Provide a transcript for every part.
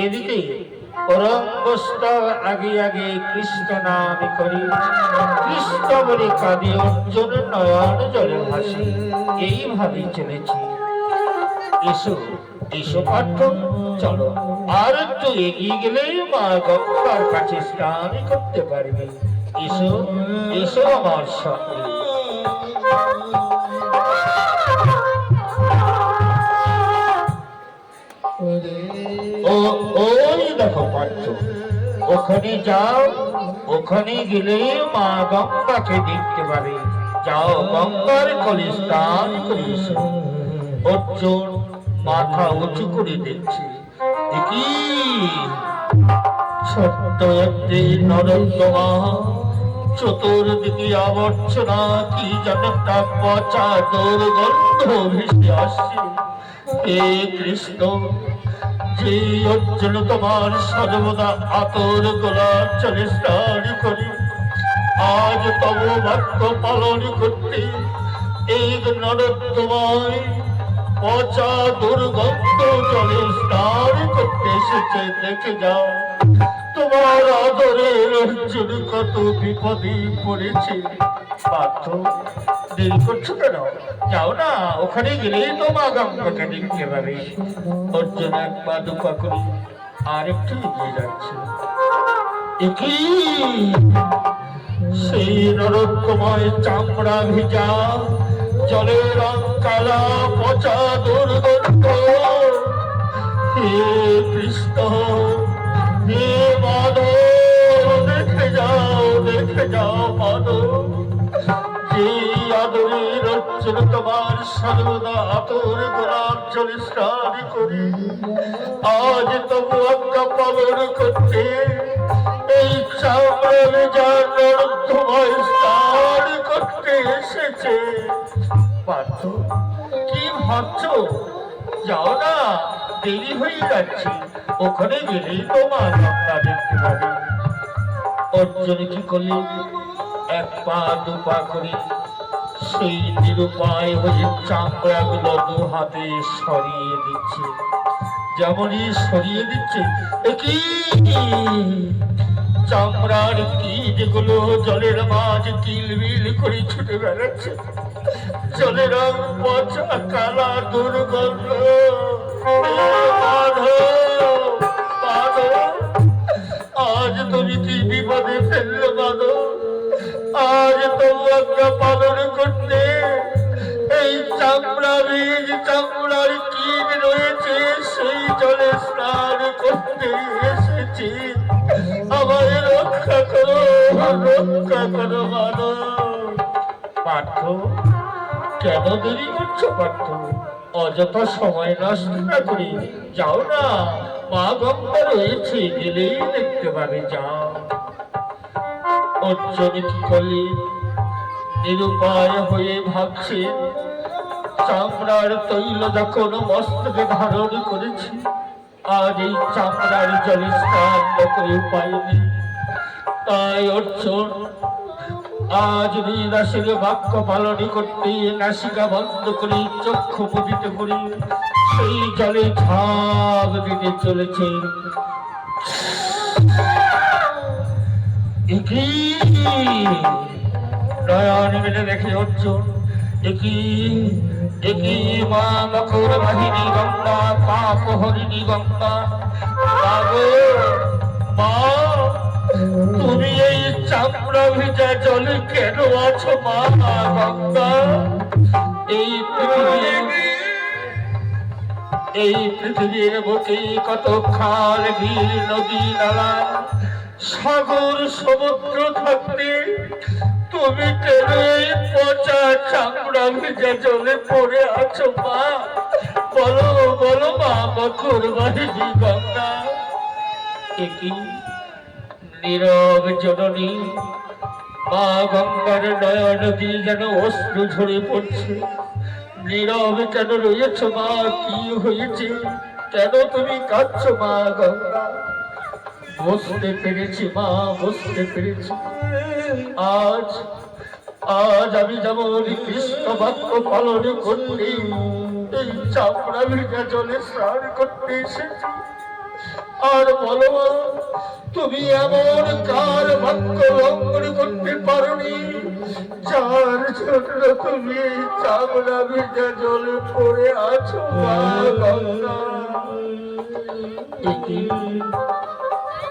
এদিকে পরমবস্তার আগে আগে কৃষ্ণ নাম করি কৃষ্ণ বলে কাঁদে অর্জুন নয়ন জলে ভাসি এইভাবে চলেছি। এসো এসো পার্থ, চলো আর একটু এগিয়ে গেলে মা গঙ্গার কাছে স্নান করতে পারবে। এসো এসো আমার সঙ্গে। ওই দেখো পার্থ, ওখানে যাও, ওখানে গেলে মা গঙ্গাকে দেখতে পাবে। যাও গঙ্গার কোলে স্নান করে এসো। অর্জুন মাথা উঁচু করে দেখছে, দেখি ছোট্ট একটি নরোত্তমা, চতুর্দিকে আবর্জনা, কি যেন একটা পচা দুর্গন্ধ ভেসে আসছে। হে কৃষ্ণ, যে অর্জুন তোমার সর্বদা আতর গোলাপ চলে স্নান করি, আজ তব বাক্য পালন করতে এই নরোত্তমায় পচা দুর্গন্ধ জলে স্নান করতে এসেছে। দেখে যাও তোমার আদরের অর্জুন কত বিপদে পড়েছে। পার্থ, দেরি করছো কেন? যাও না, ওখানে গেলেই তো মা গঙ্গাকে দেখতে পাবে। অর্জুন এক পা দু পা করে আর একটু এগিয়ে যাচ্ছে। সেই নরোত্তময় চামড়া ভিজা, জলের রং কালা, পচা দুর্গন্ধ। হে কৃষ্ণ, হে মাধব, দেখে যাও মাধব, যে আদরের অর্জুন তোমার সর্বদা আতর গোলাপ জলে স্নান করি, আজ তবু আজ্ঞা পালন করতে এই চামড়া ভেজা নরোত্তময় স্নান করতে এসেছে। পার্থ, কি ভাবছো? যাও না, দেরি হয়ে যাচ্ছে, ওখানে গেলেই তোমার গঙ্গা দেখতে পাবে। অর্জুন কি করলে? এক পা দু পা করে সেই নিরুপায় হয়ে চামড়া গুলো দু হাতে সরিয়ে দিচ্ছে। যেমনই সরিয়ে দিচ্ছে, একই চামড়ার কীটগুলো জলের মাঝ কিলবিল করে ছুটে বেড়াচ্ছে। জলের রং পচা কালা দুর্গন্ধ। মাধব, মাধব, আজ তুমি কি বিপদে ফেললে মাধব? আজ তবু আজ্ঞা পালন করতে এই চামড়া বীজ চামড়ার কীট রয়েছে, সেই জলে স্নান করতে এসেছি। আমায় রক্ষা করো, রক্ষা করো মাধব। পার্থ, কেন দেরি করছো পার্থ? অযথা সময় নষ্ট না করে যাও না, মা গঙ্গা রয়েছে, গেলেই দেখতে পাবে। যাও। অর্জুন কি করলেন? নিরুপায় হয়ে ভাবছে, চামড়ার তৈল যখন মস্তকে ধারণ করেছি, আজ এই চামড়ার জলে স্নান করে উপায় নেই। তাই অর্জুন আজ নিরাশের বাক্য পালন করতে নাসিকা বন্ধ করে চক্ষু মুদিত করে সেই জলে ঝাঁপ দিতে চলেছে। নয়ন মেলে দেখে অর্জুন, একই মা মকর বাহিনী গঙ্গা, পাপ হরিণী গঙ্গা। মা, তুমি এই চামড়া ভেজা জলে কেন আছো মা গঙ্গা? এই পৃথিবীর বুকে কত খাল বিল নদী নালা সাগর সমুদ্র থাকতে তুমি কেন এই পচা চামড়া ভেজা জলে পড়ে আছো মা? বলো বলো মা মকর বাহিনী গঙ্গা। একই নীরব জননী মা গঙ্গার নয়ন দিয়ে যেন অস্ত্র ঝরে পড়ছে। নীরব কেন রয়েছ মা? কি হয়েছে? কেন তুমি কাঁদছ মা গঙ্গা? বুঝতে পেরেছি মা, বুঝতে পেরেছি। আজ আজ আমি যেমন কৃষ্ণ বাক্য পালন করতে এই চামড়া ভেজা জলে স্নান করতে এসেছি। আর বলো মা, তুমি এমন কার বাক্য লঙ্ঘন করতে পারোনি যার জন্য তুমি চামড়া ভেজা জলে পড়ে আছো মা গঙ্গা?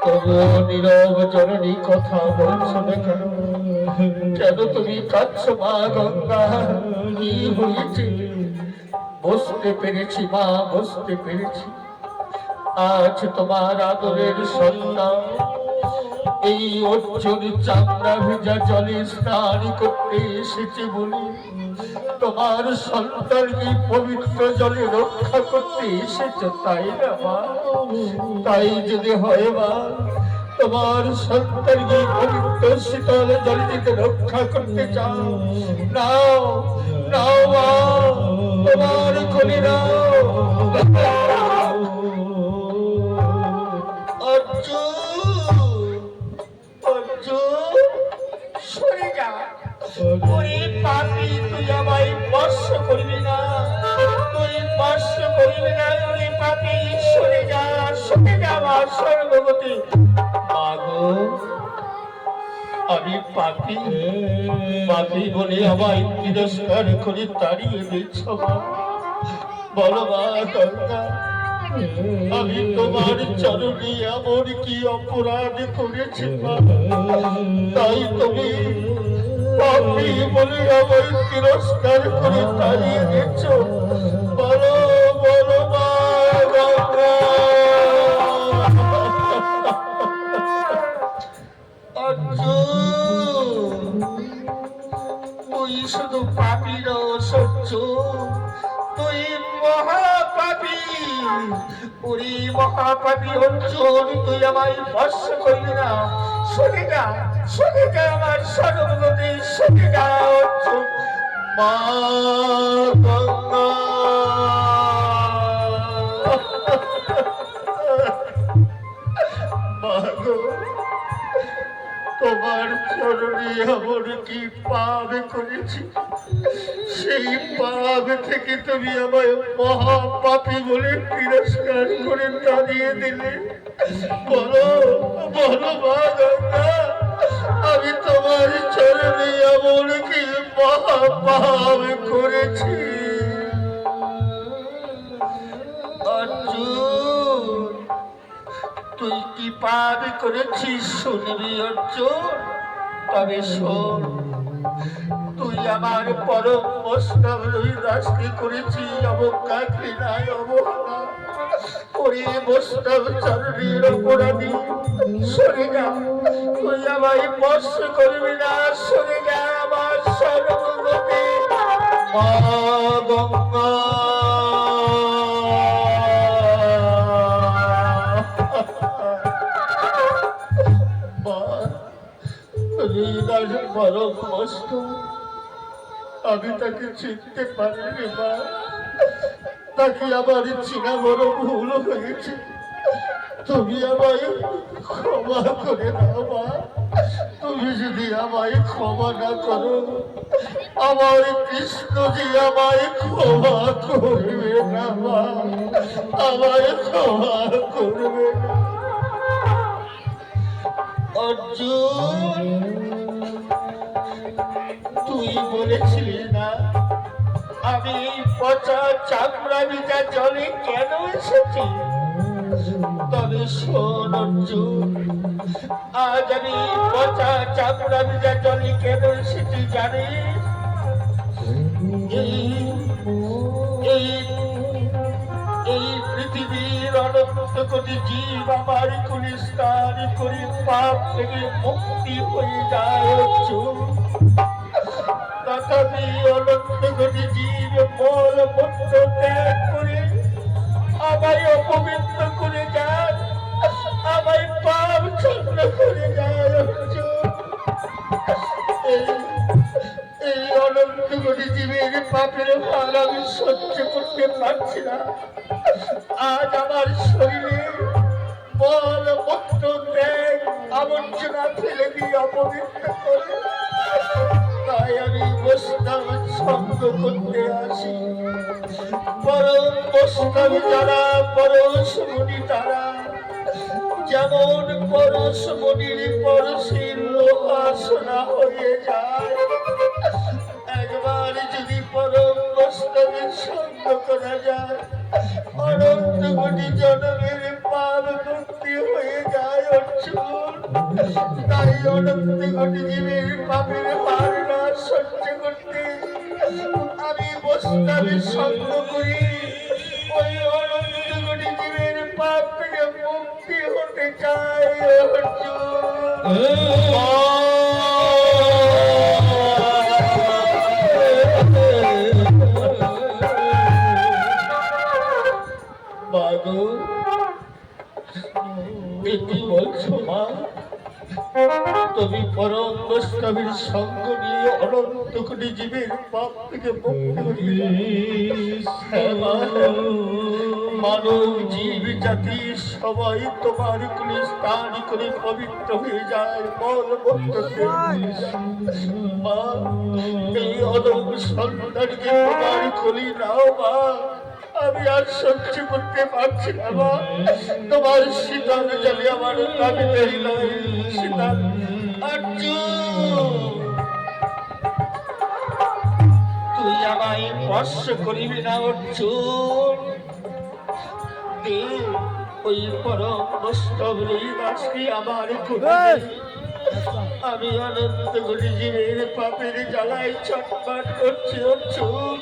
তবু নীরব জননী কথা বলছো না কেন? কেন তুমি কাঁদছো মা গঙ্গা? কি হয়েছে? বুঝতে পেরেছি মা, বুঝতে পেরেছি। আজ তোমার আদরের সন্তান এই অর্জুন চামড়া ভেজা জলে স্নান করতে এসেছে বলে তোমার সন্তানকে পবিত্র জলে রক্ষা করতে এসেছে, তাই না মা? তাই যদি হয় মা, তোমার সন্তানকে পবিত্র শীতল জলে দিতে রক্ষা করতে চাও, নাও নাও মা, তোমার কোলে নাও। সরে যা, ওরে পাপী, তুই আমায় স্পর্শ করবি না, তুই স্পর্শ করবি না, ওরে পাপী, সরে যা, সরে যা মা সর্বগতি। মাগো, আমি পাপী, পাপী বলে আমায় তিরস্কার করে তাড়িয়ে দিচ্ছ মা? বলো মা গঙ্গা, আমি তোমার চরণে এমন কি অপরাধ করেছি মা? তাই তুমি পাপী বলে আমায় তিরস্কার করে তাড়িয়ে দিচ্ছ? বলো বলো মা গঙ্গা। তুই শুধু পাপীর সহ্য, তুই মহাপাপী, ওরে মহাপাপী অর্জুন, তুই আমায় স্পর্শ করবি না। সরে যা, সরে যা আমার সর্বগতি, সরে যা অর্জুন। মা গঙ্গা, মা গো, তোমার চরণে এমন কি পাপ করেছি, সেই পাপ থেকে তুমি আমায় মহাপাপী বলে তিরস্কার করে তাড়িয়ে দিলে। বলো বলো মা গঙ্গা, আমি তোমার চরণে এমন কি মহাপাপ করেছি? অর্জুন, তুই কি পাপ করেছিস শুনবি অর্জুন? তবে শোন, তুই আমার পরম বৈষ্ণব রবিদাসকে করেছি অবজ্ঞা, ঘৃণায়, অবহেলা। ওরে বৈষ্ণব চরণের অপরাধী, সরে যা, তুই আমায় স্পর্শ করবি না, সরে যা আমার সর্বগতি মা গঙ্গা। পরম কষ্ট, আমি তাকে চিনতে পারিনি মা, তাকে আমার চিনা বড় ভুল হয়েছে, তুমি আমায় ক্ষমা করে দাও মা। তুমি যদি আমায় ক্ষমা না করো, আমার কৃষ্ণজি আমায় ক্ষমা করবে না মা, আমায় ক্ষমা করবে না। অর্জুন, তুই বলেছিলি না আমি পচা চামড়া ভিজা জলে কেন এসেছি? তবে শোন অর্জুন, আজ আমি পচা চামড়া ভিজা জলে কেন এসেছি জানিস? এই পৃথিবীর অনন্ত কোটি জীব আমার কুলি স্নান করে পাপ থেকে মুক্তি হয়ে যায় অর্জুন। তথাপি অনন্ত কোটি জীব মল মূত্র ত্যাগ করে আমায় অপবিত্র করে যায়, আমায় পাপ ছন্ন করে যায় অর্জুন। এই অনন্ত কোটি জীবের পাপের ভার আমি সহ্য করতে পারছি না। আজ আমার শরীরে মল মূত্র ত্যাগ আবর্জনা ফেলে দিয়ে অপবিত্র করে, তাই আমি বৈষ্ণব সঙ্গ করতে আসি। পরম বৈষ্ণব যারা, পরশ মুনি তারা, যেমন পরশ মুনির পরশীর লোহা সোনা হয়ে যায়। একবার যদি পরম বৈষ্ণবের সঙ্গ করা যায়, অনন্ত কোটি জন্মের পাপ মুক্তি হয়ে যায় অর্জুন। তাই অনন্ত কোটি জীবের পাপের ভার না সহ্য করতে আমি বৈষ্ণবের সঙ্গ করি। ওই অনন্ত কোটি জীবের পাপ থেকে মুক্তি হতে চাই অর্জুন। বলছো মা, তুমি পরম বৈষ্ণবের সঙ্গ নিয়ে অনন্ত কোটি জীবের পাপ থেকে মুক্তি মানব জীব জাতি সবাই তোমার কোন স্থান করে পবিত্র হয়ে যায় মল মূত্রতে। মা, এই অদম সন্তানকে তোমার কোলে নাও মা, আমি আর সহ্য করতে পারছি না মা। তোমার শীতল জলে আমার নামিতেই নয় শীতল। অর্জুন, তুই আমায় স্পর্শ করিবি না অর্জুন। ওই পরম বৈষ্ণব রবিদাসকে আমার আমি অনন্ত কোটি জীবের পাপের জ্বালায় ছটফট করছি অর্জুন।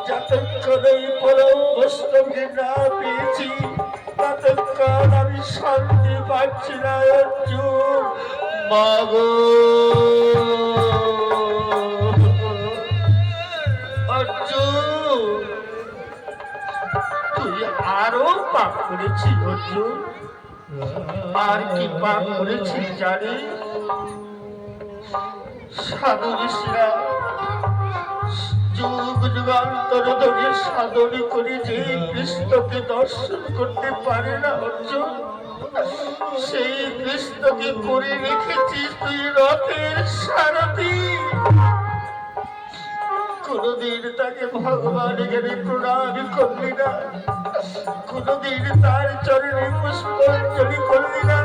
যতক্ষণ এই পরম বৈষ্ণবকে না পেয়েছি, ততক্ষণ আমি শান্তি পাচ্ছি না অর্জুন। মাগো অর্জুন, তুই আরো পাপ করেছিস অর্জুন। আর কি পাপ করেছি জানি? সাধু ঋষিরা যুগ যুগান্তর ধরে সাধন করে যে কৃষ্ণকে দর্শন করতে পারে না অর্জুন, সেই কৃষ্ণকে করে রেখেছিস তুই রথের সারথি। কোনদিন তাকে ভগবান জ্ঞানে প্রণাম করলি না, কোনদিন তার চরণে পুষ্পাঞ্জলি করলি না।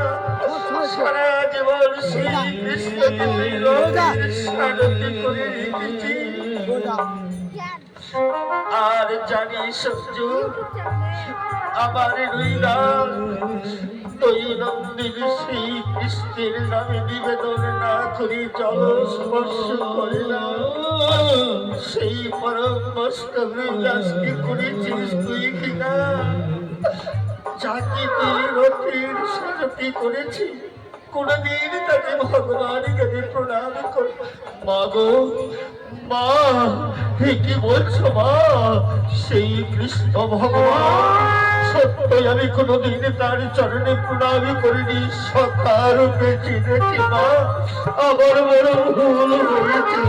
সারা জীবন সেই কৃষ্ণকে তুই রথের সারথি করে রেখেছিস। আর জানিস আমার দৈনন্দিন সেই কৃষ্ণের নামে নিবেদন না করি, জল স্পর্শ করে না, সেই পরম বৈষ্ণব দাসকে করেছিস তুই কিনা, যাকে তুই রথের সারথি করেছিস। কোনদিন তাকে ভগবান জ্ঞানে প্রণাম কর। মা গো মা, কি বলছো মা? সেই কৃষ্ণ ভগবান সত্যই আমি কোনদিন তার চরণে প্রণাম করিনি, সকারূপে চিনেছি মা, আমার বড় ভুল হয়েছে।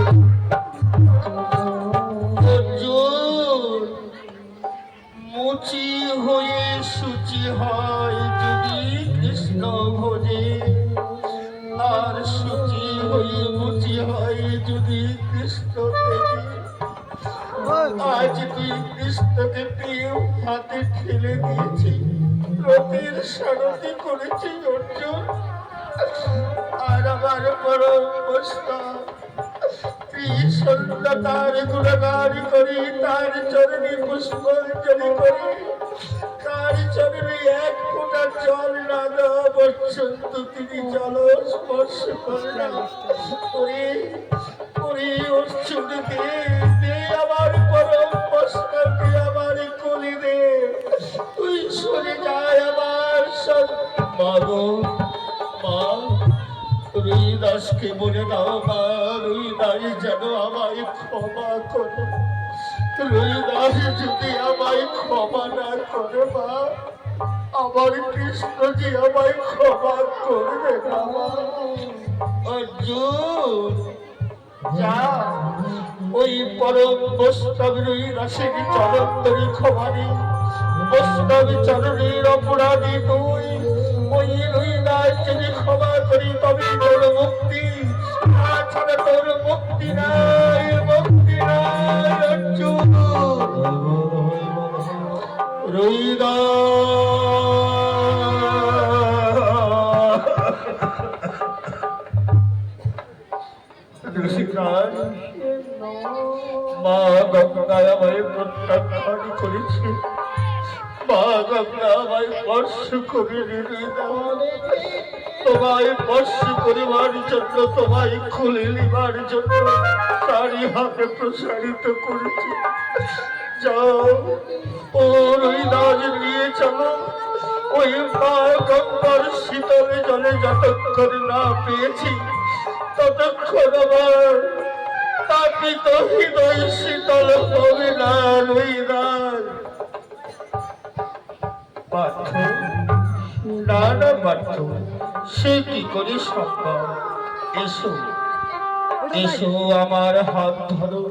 মুচি হয়ে সূচি হয় যদি কৃষ্ণ ভোজে, আর সূচি হয়ে মুচি হয় যদি কৃষ্ণ দেখে। আজ তুই কৃষ্ণকে পেয়ে হাতে ঠেলে দিয়েছি, রথের সারথি করেছি অর্জুন। আর আমার বড় অবস্থা সন্ধ্যা তার গুণগান করি, তার চরণে পুষ্পাঞ্জলি করি, তার চরণে এক ফোঁটা জল না দেওয়া পর্যন্ত তিনি জল স্পর্শ করে না। অর্জুন দে আমার পরম বস্ত্রকে আমার কোলে দে, তুই সরে যায় আমার মাগো মা। রুইদাসকে বলে দাও মা, রুইদাস যেন আমায় ক্ষমা করো। রুইদাস যদি আমায় ক্ষমা না করে মা, আমার কৃষ্ণ যে আমায় ক্ষমা করবে না মা। অর্জুন যা, ওই পরম বৈষ্ণব রুইদাসের চরণ ধরে ক্ষমা নেই। বৈষ্ণব চরণের অপরাধী তুই, ওই রুইদাস যদি ক্ষমা করি তবে তোর মুক্তি, তাছাড়া তোর মুক্তি নাই, মুক্তি নাই। অর্জুন রসিকরাজ, মা গঙ্গায় আমায় প্রত্যাখ্যান করেছে, মা গঙ্গা আমায় স্পর্শ করে তোমায় স্পর্শ করিবার জন্য, তোমায় খুলে নিবার জন্য তারই হাতে প্রসারিত করেছি। যাও ও রুইদাস নিয়ে চলো, ওই মা গঙ্গার শীতল জলে যতক্ষণ না পেয়েছি ততক্ষণ আমার তাপিত হৃদয় শীতল হবে না। রুইদাস পার্থ, না না পার্থ, সে কি করে সম্ভব? এসো এসো, আমার হাত ধরো,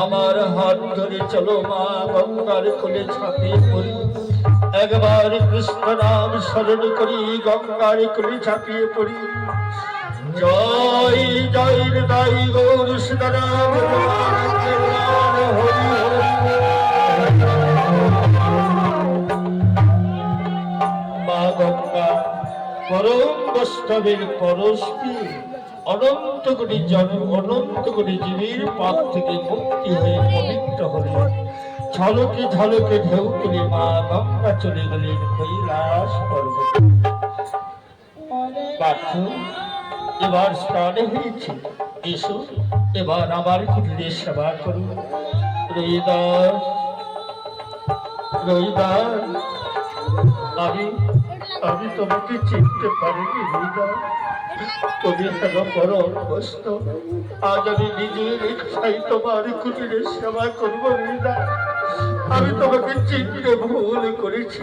আমার হাত ধরে চলো মা গঙ্গার কোলে ঝাঁপিয়ে পড়ি। একবার কৃষ্ণ নাম স্মরণ করি, গঙ্গার কোলে ঝাঁপিয়ে পড়ি। জয় জয় হৃদয় গৌর সীতারাম হরি হরি। মা গঙ্গা পরম বৈষ্ণবের পরশকে অনন্ত কোটি অনন্ত কোটি জীবের পাপ থেকে মুক্তি হয়ে পবিত্র হলে ঝলকে ঝলকে ঢেউ তুলে মা গঙ্গা চলে গেলেন কৈলাস পর্বত। পার্থ, এবার স্নান হয়েছে, এসো এবার আমার কুটিরে সেবা করুন। রুইদাস, রুইদাস, আমি তোমাকে চিনতে পারিনি রুইদাস, তুমি কেন পরম বৈষ্ণব। আজ আমি নিজের ইচ্ছাই তোমার কুটিরে সেবা করবো রুইদাস, আমি তোমাকে চিনতে ভুল করেছি।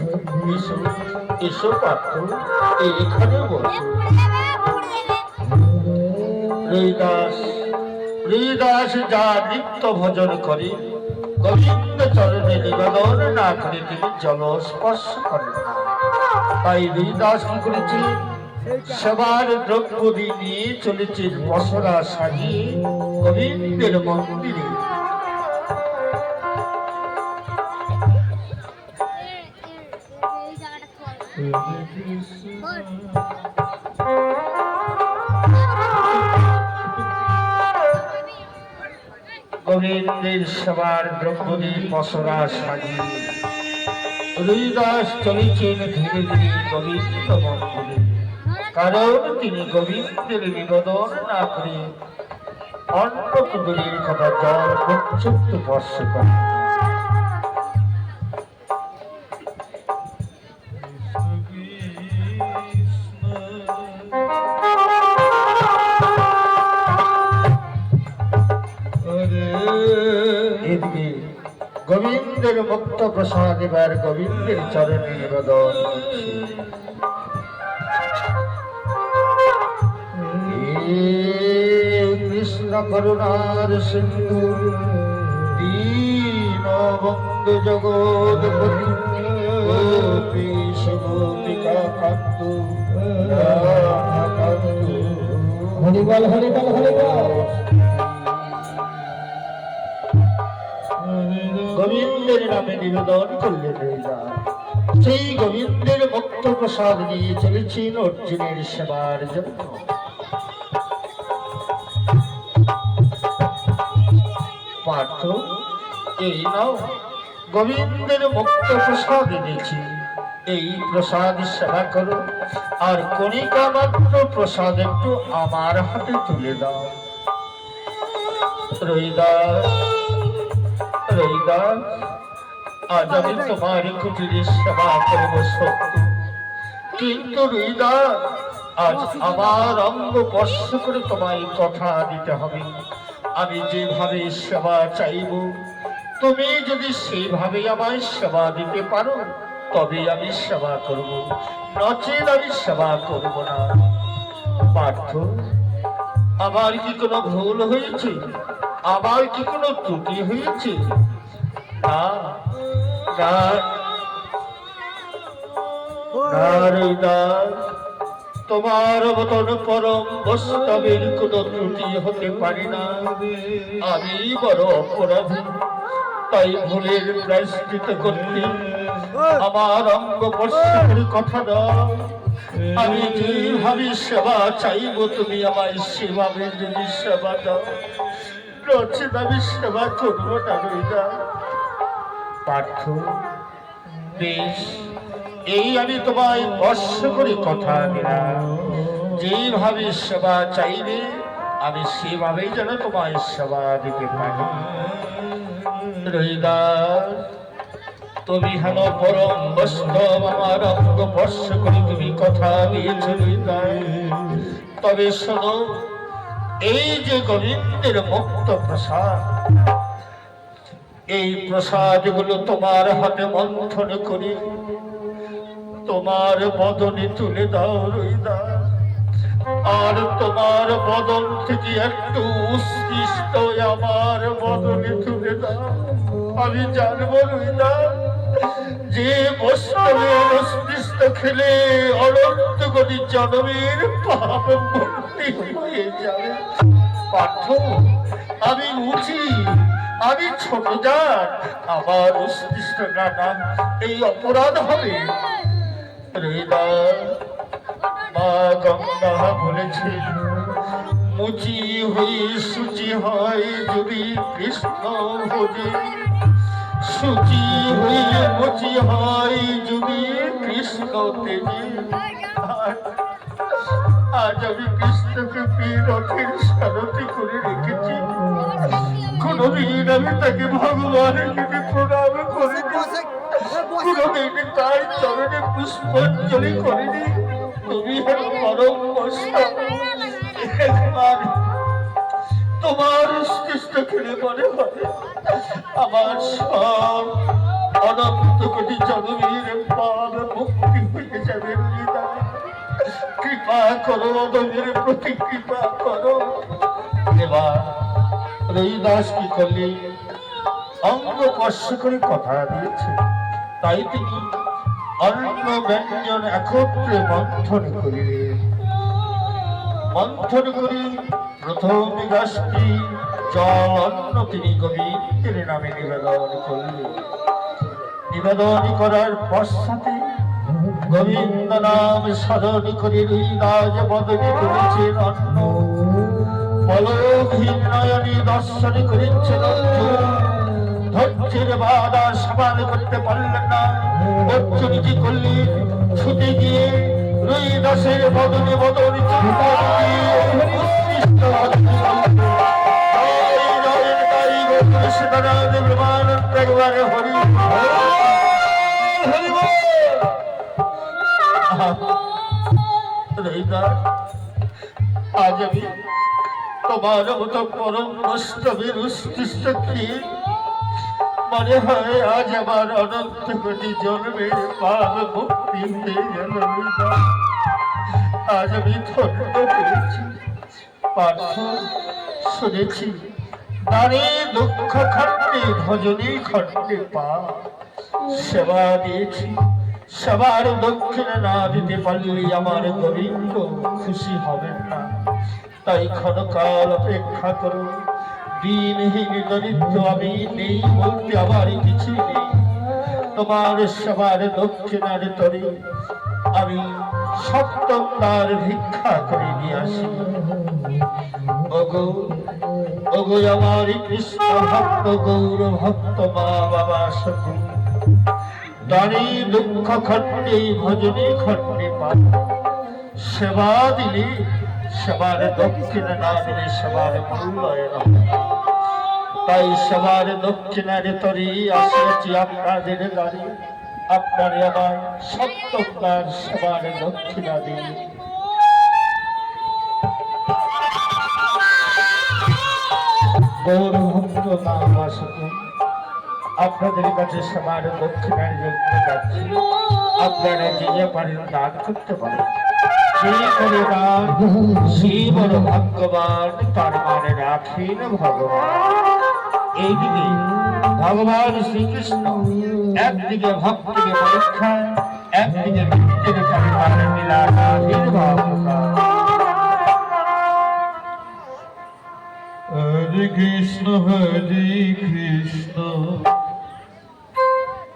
এসো এসো পার্থ, এখানে বসো। রুইদাস, রুইদাস যা নিত্য ভজন করে গোবিন্দ চরণে নিবেদন না করে তিনি জল স্পর্শ করেন না। তাই হরিদাস কি করেছে, সবার দ্রব্যাদি নিয়ে চলেছে বসরা সাজিয়ে গোবিন্দের মন্দিরে। গোবিন্দের সবার দ্রব্যাদি বসরা সাজিয়ে হরিদাস চলেছেন ধীরে ধীরে গোবিন্দ মন্দিরে। কারণ তিনি গোবিন্দের নিবেদন না করে অন্য দূরের কথা জল প্রচ্ছুপ্ত স্পর্শ করেন। এদিকে গোবিন্দের মুক্ত প্রসাদ এবার গোবিন্দের চরণে নিবেদন করছে। কৃষ্ণ করুণার সিন্ধু দীন বন্ধু জগৎপতি গোপিকা কান্তু হরিবল হরিবল হরিবল। গোবিন্দের নামে নিবেদন করলেন সেই গোবিন্দের মুক্ত প্রসাদ নিয়ে চলেছেন অর্জুনের সেবার জন্য। পার্থ, এই নাও গোবিন্দের মুক্ত প্রসাদ এনেছি, এই প্রসাদ সেবা করো, আর কণিকা মাত্র প্রসাদ একটু আমার হাতে তুলে দাও। হরিদাস, হরিদাস, আজ আমি তোমার কুটিরে সেবা করব সত্য, কিন্তু হরিদাস আজ আমার অঙ্গ স্পর্শ করে তোমায় কথা দিতে হবে। আমি যেভাবে সেবা চাইব তুমি যদি সেইভাবে আমায় সেবা দিতে পারো তবে আমি সেবা করব, নচেত আমি সেবা করব না। পার্থ, আমার কি কোনো ভুল হয়েছে? আমার কি কোনো ত্রুটি হয়েছে? না না না, তোমার মতন পরম বৈষ্ণবের কোন ত্রুটি হতে পারে না। আমি বড় অপরাধী, তাই ভুলের প্রায়শ্চিত্ত করতে আমার অঙ্গ স্পর্শের কথা দাও। আমি যেভাবে সেবা চাইব তুমি আমায় সেভাবে যদি সেবা দাও, নচেত আমি সেবা করব না। রইদা পার্থ, বেশ, এই আমি তোমায় স্পর্শ করে কথা দিলাম, যেভাবে সেবা চাইবে আমি সেভাবেই যেন তোমায় সেবা দিতে পারি। হরিদাস, তুমি হেন পরম বৈষ্ণব, আমার অঙ্গ স্পর্শ করে তুমি কথা দিয়েছ হরিদাস। তবে শোনো, এই যে গোবিন্দের মুক্ত প্রসাদ, এই প্রসাদ গুলো তোমার হাতে মন্থন করি তোমার বদনে তুলে দাও হরিদাস। আর তোমার বদন থেকে একটু উৎকৃষ্ট আমার বদনে তুলে দাও। আমি জানবো হরিদাস, যে বৈষ্ণবের উৎকৃষ্ট খেলে অনন্ত কোটি জন্মের পাপ মুক্তি হয়ে যাবে। পার্থ, আমি বুঝি আমি ছোট জাত, আমার উৎকৃষ্ট না এই অপরাধ হবে। মা গঙ্গা বলেছে, মুচি হয়ে সুচি হয় যদি কৃষ্ণ ভোজে, সুচি হয়ে মুচি হয় যদি কৃষ্ণ তেজে। আজ আমি কৃষ্ণকে রথের সারথি করে রেখেছি, কোনদিন আমি তাকে ভগবানের দিকে প্রণাম করিনি, কোনদিন তার চরণে পুষ্পাঞ্জলি করিনি। তুমি পরম বৈষ্ণব, তোমার উৎকৃষ্ট খেলে মনে হয় আমার সব অনন্ত কোটি জন্মের পাপ মুক্তি হয়ে যাবে। কৃপা করো, অদমের প্রতি কৃপা করো। এবার হরিদাস কি করলে, অঙ্গ স্পর্শ করে কথা দিয়েছে, তাই তিনি অন্ন ব্যঞ্জন একত্রে মন্থন করিলেন। মন্থন করি প্রথম গাছটি জল অন্ন তিনি গোবিন্দের নামে নিবেদন করলেন। নিবেদন করার পশ্চাতে গোবিন্দ নাম স্মরণ করে রাজ বদনে করেছেন অন্ন। পলকহীন নয়নে দর্শন করেছেন অর্জুন। ধৈর্যের বাধা সমান করতে পারলেন না। অর্জুন কি করলেন? ছুটে গিয়ে রুই দাসের বদনে বদন আজ আমি তোমার মতো পরম বৈষ্ণবের উৎকৃষ্ট খেয়ে মনে হয় আজ আমার অনন্ত কোটি জন্মের পাপ মুক্তি হয়ে গেল। আজ আমি ধন্য হয়েছি। পার্থ শুনেছি নারী দুঃখ খণ্ডে ভজনী খণ্ডে পা সেবা দিয়েছি। সবার দক্ষিণে না দিতে পারলে আমার গোবিন্দ খুশি হবেন না। তাই ক্ষণকাল অপেক্ষা করো। দিনহীন দরিদ্র আমি নেই বলতে আমার কিছু নেই। তোমার সবার দক্ষিণার তরে আমি সপ্তম দ্বার ভিক্ষা করে নিয়ে আসি। ওগো ওগো আমার কৃষ্ণ ভক্ত গৌর ভক্ত মা বাবা সকল দাঁড়ি দুঃখ খণ্ডে ভজনী খণ্ডে পা সেবা দিলে সবার দক্ষিণ না দিলে সবার মূল্যায়ন। তাই সবার দক্ষিণের তরি আসিয়াছি আপনাদের দ্বারে। আপনারে আমার সত্যকার সবার দক্ষিণা দিয়ে গৌর ভক্ত নাম আসুক আপনাদের কাছে সবার দক্ষিণার জন্য যাচ্ছি। আপনারা যে পারেন দান করতে পারেন। যে করে দান সে বড় ভাগ্যবান, তার মানে রাখেন ভগবান। এইদিকে ভগবান শ্রীকৃষ্ণ একদিকে ভক্তিকে পরীক্ষা, একদিকে ভক্তিকে পরিমাণের লীলাধীন ভাবনা। হরে কৃষ্ণ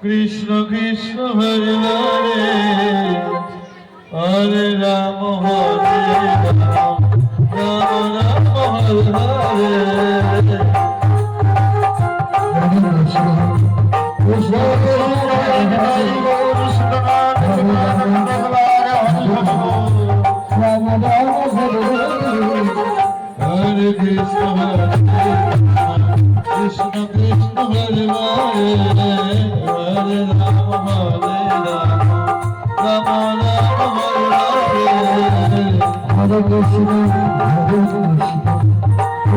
কৃষ্ণ কৃষ্ণ হরে হরে, হরে রাম হরে Ram, Ram Ram Hare Hare. Hare Krishna Krishna Krishna Hare Hare, Hare Rama Hare Rama, Rama Rama Hare Hare. Hare Krishna Krishna Krishna Hare Hare, Hare Rama Hare Rama, Rama Hare Hare. Hare Krishna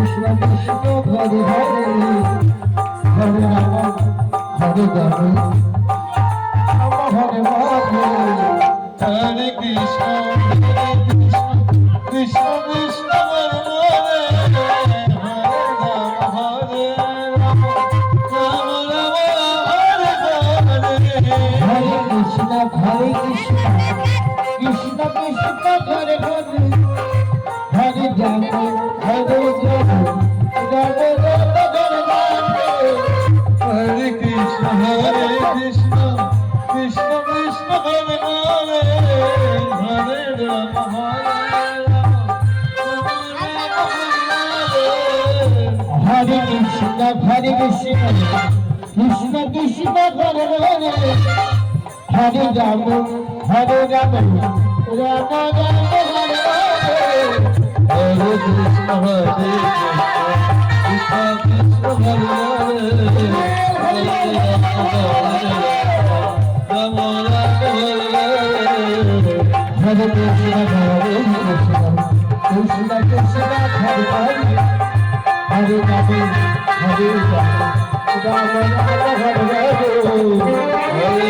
Krishna Krishna Hare Hare, Hare Rama Hare Rama, Rama Rama Hare Hare. Hare Krishna Krishna Krishna Hare Hare, Hare Rama Hare Rama, Rama Rama Hare Hare. Hare Krishna Krishna Krishna Krishna Hare Hare, Hare Rama Hare Hare Krishna Krishna Krishna Hare Hare, Hare Rama Hare Rama, Rama Rama Hare Hare. Hare Krishna Krishna Krishna Hare Hare, Hare Rama Hare Rama, Rama Rama Hare Hare. Hare Krishna Krishna Krishna Hare Hare, Hare Rama Hare Rama, Rama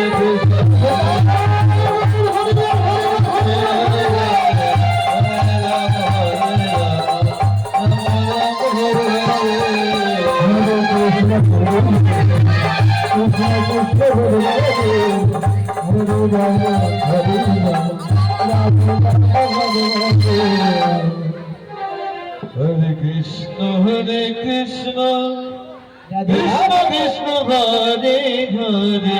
Rama Hare Hare. Hare Krishna Hare Rama Hare Krishna, Hare Krishna, Krishna Krishna, Hare Hare,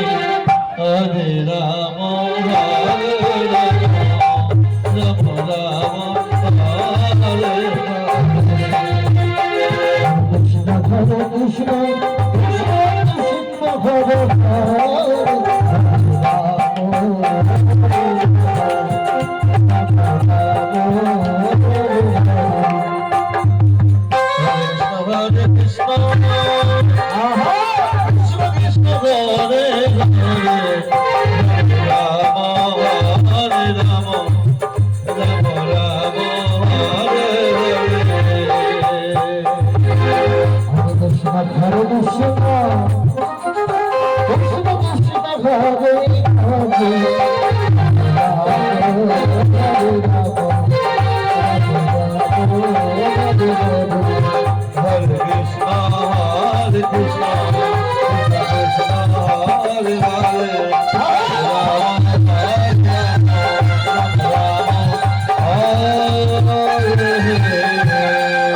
Hare Rama, Hare Rama, Rama Rama, Hare Hare. Krishna, Hare Krishna, Krishna Krishna, Hare Hare, Hare Krishna, Krishna Krishna, Hare Hare, Rama Hare Rama, Rama Rama, Hare Hare. Hare Krishna, Hare Krishna, Krishna Krishna, Hare Hare, Hare Krishna, Hare Krishna, Krishna Krishna, Hare Hare.